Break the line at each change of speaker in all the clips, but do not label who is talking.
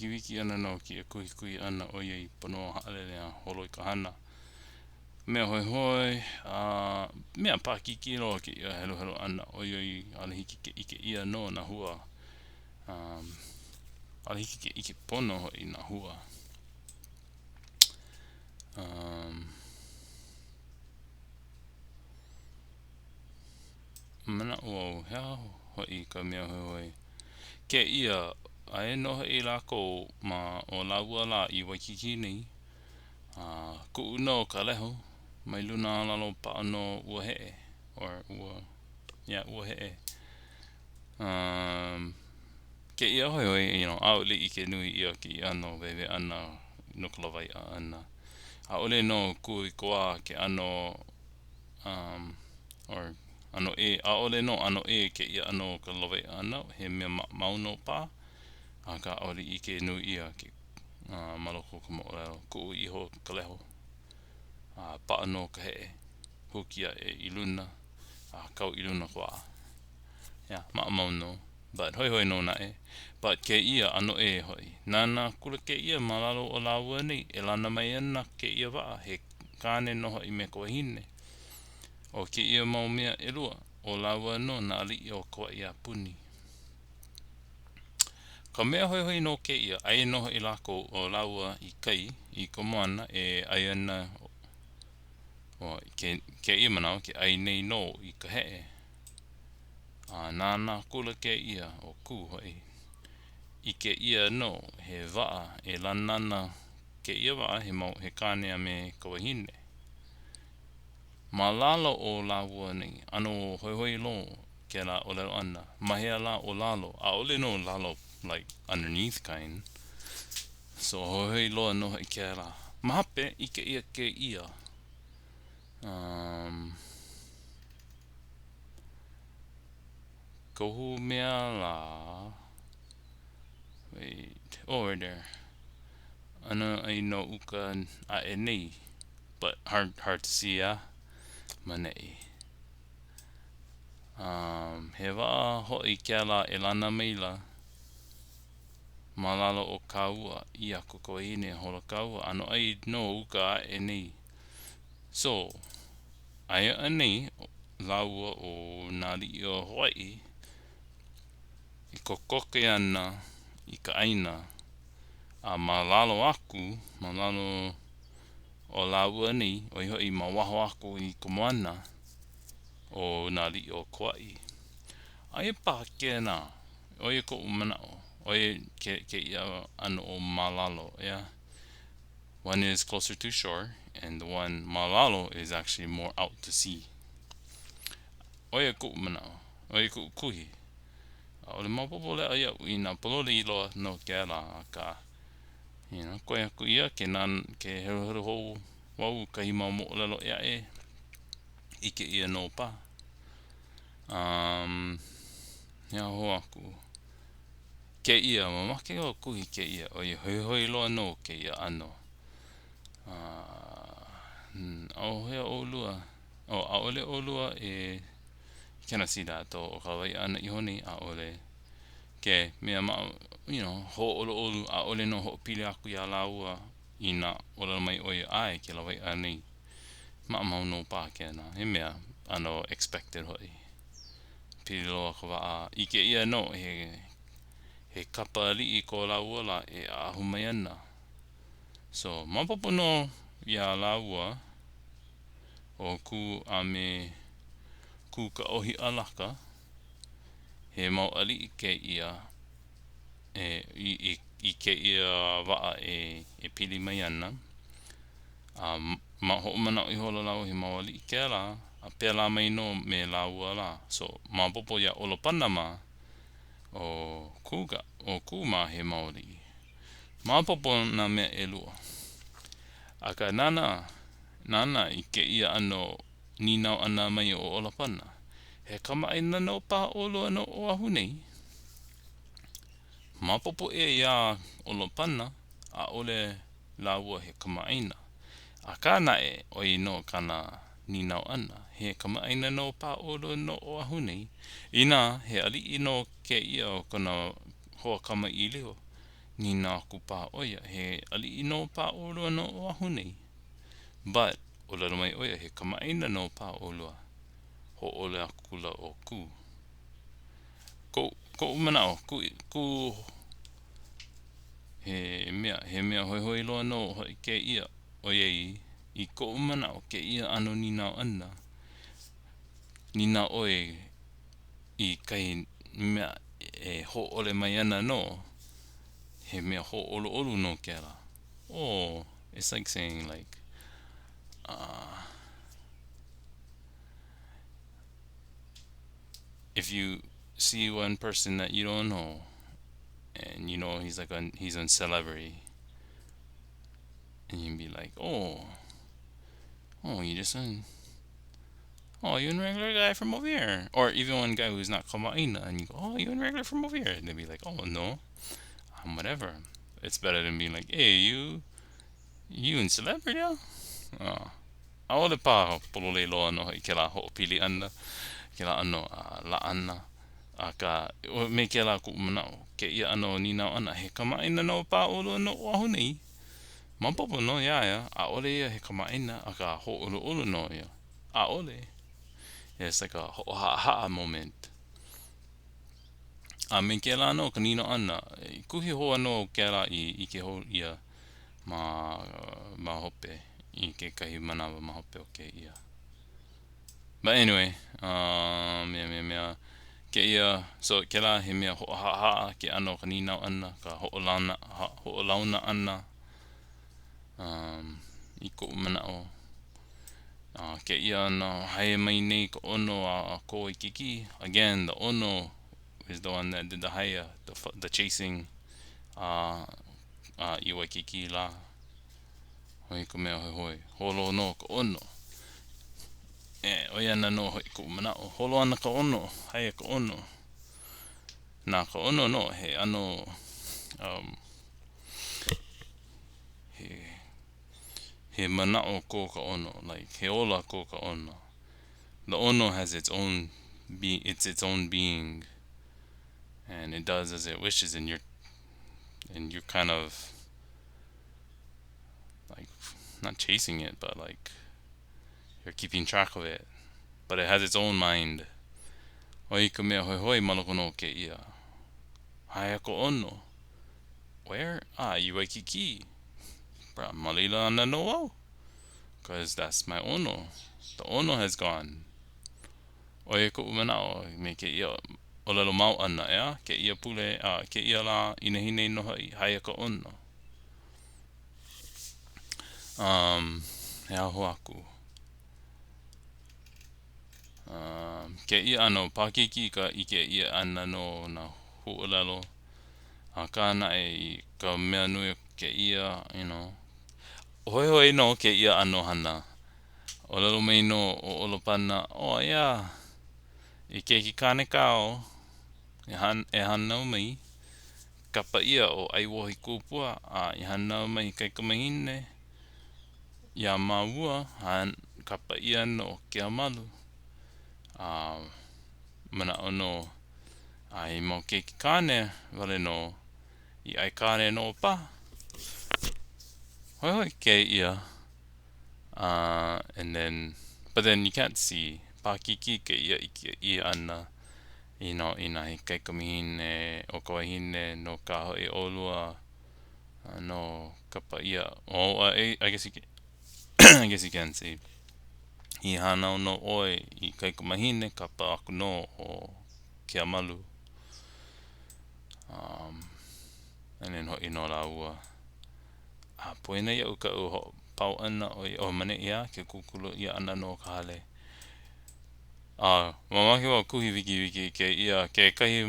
wiki ana no ki a kuhi ana o iei pono haalele a holo I ka hana. Mea hoi, mea pākiki loa ki ia helo ana o iei alihiki ke ike ia no na hua. Alihiki ke ike pono hoi na hua. Mana o hea hoi ka mea hoi. Ke ia, ae noho I lako ma o laua la I Waikiki nei. Ku no ka leho, mai luna lalo pa no wehewehe, or wehewehe. Ke ia hoi, aole I ke nui ia ki ano wewe ana no ka lawai ana. Aole no kui koa ke ano, or ano aole no ano ke ia ano ka lawai ana, he mea mauno pa. Ka aole I ke nui ia ki maloko ka mo'olelo, ku iho ka leho. Pa no ka he, hukia I luna, kau I luna koa. Mauno. But hoi no na e. But ke ia ano hoi. Nana kula ke ia malalo o laua nei, e lana mai ana ke ia waa, he kāne noho I me kawahine. O ke ia mau mea elua, o laua no na ali o koa ia puni. Ka mea hoi no ke ia, ai noho I lako o laua I kai, I ka moana, e ai ana, o ke ia manao, ke ai nei no I ka hee. Nana kula ke ia o ku hoi. I ke ia no, he waa, e lanana ke ia waa, he kāne a me kawahine. Ma lalo o laua nei, ano hoi lo, ke la olelo ana. Mahea la o lalo, a ole no lalo, like, underneath kind. So hoi loa no I ke la. Mahape, I ke ia. Kohu mea la. Wait. Oh, right there. Ana I no uka a nei. But hard to see, yeah. Manei. He waa hoi ke la e lana meila. Malalo o kaua I ako kawahine holo kaua. Ano ai no uka a nei. So, ai nei laua o nali o Hawaii. I kokoke ana I ka aina. Malalo aku, malalo o laua nei, o iho I mawaho aku I ka moana o nali o Kauai. Ai pa ke na, o i ko umanao, o i ke ia ano o malalo, yeah. One is closer to shore, and the one malalo is actually more out to sea. O i ko umanao, o i ko kuhi. O le mapopo lea ia uina polole I loa no ke la ka. Koe aku ia ke heru hou wau kahi mau mo'olelo ia I ke ia no pa. Ia ho aku. Ke ia, mamake o kuhi ke ia, o i hoi loa no ke ia ano. Au hea olua, aole olua can I see that, o kawai ana iho nei aole. Ke mea ho olu aole no ho pili aku ia laua ina ola mai o ai ke lawai anei. Mau no pa ke na, he mea ano expected hoi. Pili loa ka waa, I ke ia no he kapa li I ko laua la e ahu mai ana. So, mapopo no ia laua o ku ame ku ka ohi alaka. He mau ali I ke ia I ke ia waa e pili mai ana. Ma ho mana I holo lau he mau ali I ke la. A pela mai no me laua la. So, mapopo ia olopana ma o kuma he mau ali. Mapopo na mea elua. Aka nana I ke ia ano ninau ana mai o olopana. He kamaina no pa olo ano o ahu nei. Mapopo ia olopana a ole laua he kamaina. A kana o I no kana ninau ana. He kamaina no pa olo no o ahu nei. Ina he ali I no ke ia o kana hoa kama I leo. ni nā ku pā oia, he ali no pā olua no o ahu nei. But, olelo mai oia, he kamaina no pā olua, ho ole aku kula o ku. Ko manao, he mea hoi loa no hoi ke ia, oiei, I ko manao ke ia ano ni nao ana. Ni nā oe I kai mea ho ole mai ana no, he mea ho olu no ke la. Oh, it's like saying like, if you see one person that you don't know, and you know he's on celebrity, and you can be like, you just you're a regular guy from over here. Or even one guy who's not Kama'ina, and you go, you're a regular from over here. And they'd be like, no, I'm whatever. It's better than being like, hey, you in celebrity, yeah? Oh. Aole pā pololei loa no I ke la ho'opili ana, ke la ano la ana. A ka, me ke la ku manao, ke ia ano ni nao ana, he kamaina no pā olu no o ahu nei. Mapopo no ia, a ole ia he kamaina, a ka ho olu no ia. A ole. Yeah, it's like a ha moment. A me ke la no ka nino ana, kuhi hoa no ke la I ke ho ia ma hope, I ke kahi manawa ma hope o ke ia. But anyway, mea, ke ia, so ke la he mea ho'aha'a ke ano ka ninau ana, ka ho'olauna ana, I ko manao. Ke ia ana hae mai nei ka ono a ko I kiki. Again, the ono is the one that did the haya, the chasing, I Waikiki la. Hoi ko mea hoi. Holo no ka ono. Oi ana no hoi ko manao. Holo ana ka ono, haya ka ono. Nā ka ono no, he ano, he manao ko ka ono, like he ola ko ka ono. The ono has its own being, and it does as it wishes, and you're kind of like not chasing it, but like you're keeping track of it. But it has its own mind. Oi ka mea hoi maloko no ke ia. Haya ko ono. Where? I Waikiki. Bra, malila ana no au. Because that's my ono. The ono has gone. Oe ko umanao me ke ia olelo mau ana ea. Ke ia pule, ke ia la inahine no haya ka ono. He aho aku. Ke ia ano pakiki ka I ke ia ana no na hu'olelo. Kana ka mea nui ke ia, hoi no ke ia ano hana. Olelo mai no o olopana, ia, I ke ki kane kao, e hanau mai, kapa ia o aiwohi kupua, I hanau mai kai kamahine, ia maua, kapa ia no Keamalu, mana ono, ai mo ke ki kane, wale no, I ai kane no pa, hoi ke ia, but then you can't see, pakiki ke ia ana, ina I kai kamihine o kawahine no ka hoi olua no kapa ia I guess you can I guess you can see I hanau no oi I kai kamahine kapa aku no o Keamalu and then hoi no la ua poina ia uka u pau ana o mane ia ke kukulu ia ana no ka hale mamaki wa kuhi wiki ke ia ke kahi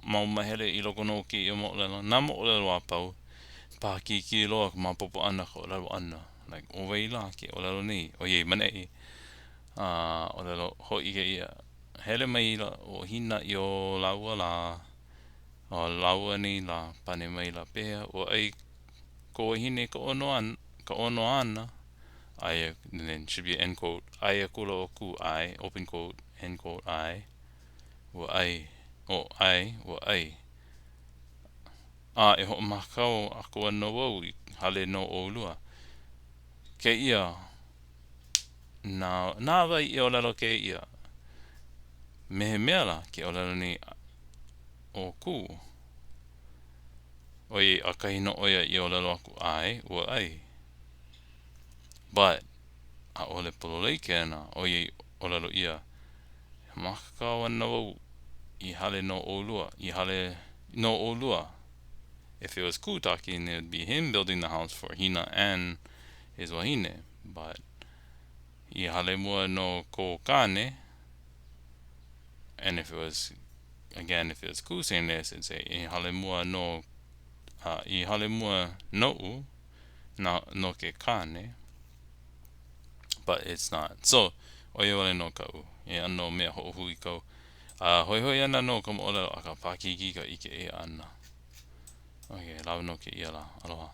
mau mahele I loko no ki ia mo'olelo. Nā mo'olelo a pau. Pākiki loa mapopo ana ka olelo ana. Like, o weila ke olelo nei. O iei mane olelo hoi ke ia. Hele mai la o hina I o laua la. O laua nei la pane mai la pea. O ai ko hine ka ono ana. And then should be end quote. Ai kula o ku ai. Open quote. End quote ai. Wa ai. O ai. Wa ai. e ho makau ako no au I hale no olua. Ke ia na vai I olelo ke ia. Mehe mea la ke olelo ni o ku. Oi akahi no oia I olelo aku ai, ua ai. But a ole pololei kena oi olelo ia. Makau no au I hale no olua. I hale no olua. If it was Kutaki, then it would be him building the house for Hina and his wahine. But I hale mua no Kokane, and if it was Ku saying this, it'd say I hale mua no I hale mua no no ke kane, but it's not. So oia wale no kau. E ano mea ho'ohui kau. Hoi hoi ana no ka mo'olelo aka pakiki ka ike e ana. Okay, lau no ke ia la. Aloha.